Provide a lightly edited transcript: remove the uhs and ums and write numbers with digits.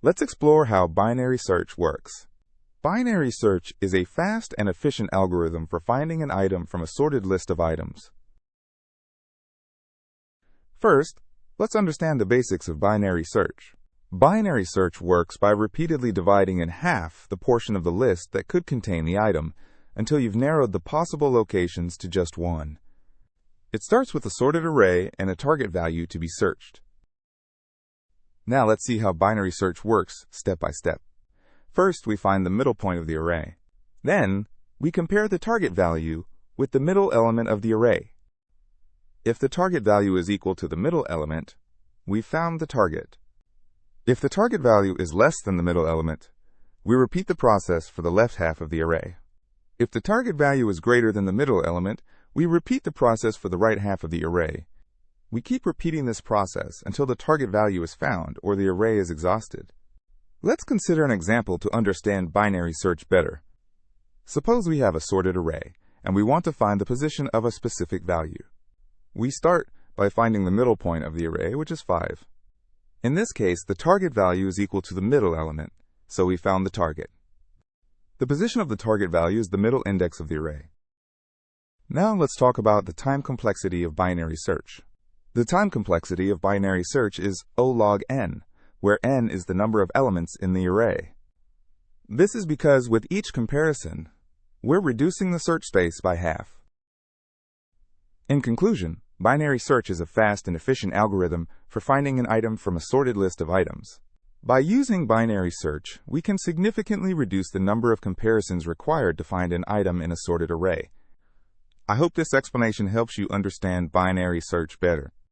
Let's explore how binary search works. Binary search is a fast and efficient algorithm for finding an item from a sorted list of items. First, let's understand the basics of binary search. Binary search works by repeatedly dividing in half the portion of the list that could contain the item until you've narrowed the possible locations to just one. It starts with a sorted array and a target value to be searched. Now let's see how binary search works step by step. First, we find the middle point of the array. Then, we compare the target value with the middle element of the array. If the target value is equal to the middle element, we found the target. If the target value is less than the middle element, we repeat the process for the left half of the array. If the target value is greater than the middle element, we repeat the process for the right half of the array. We keep repeating this process until the target value is found or the array is exhausted. Let's consider an example to understand binary search better. Suppose we have a sorted array, and we want to find the position of a specific value. We start by finding the middle point of the array, which is 5. In this case, the target value is equal to the middle element, so we found the target. The position of the target value is the middle index of the array. Now let's talk about the time complexity of binary search. The time complexity of binary search is O log n, where n is the number of elements in the array. This is because with each comparison, we're reducing the search space by half. In conclusion, binary search is a fast and efficient algorithm for finding an item from a sorted list of items. By using binary search, we can significantly reduce the number of comparisons required to find an item in a sorted array. I hope this explanation helps you understand binary search better.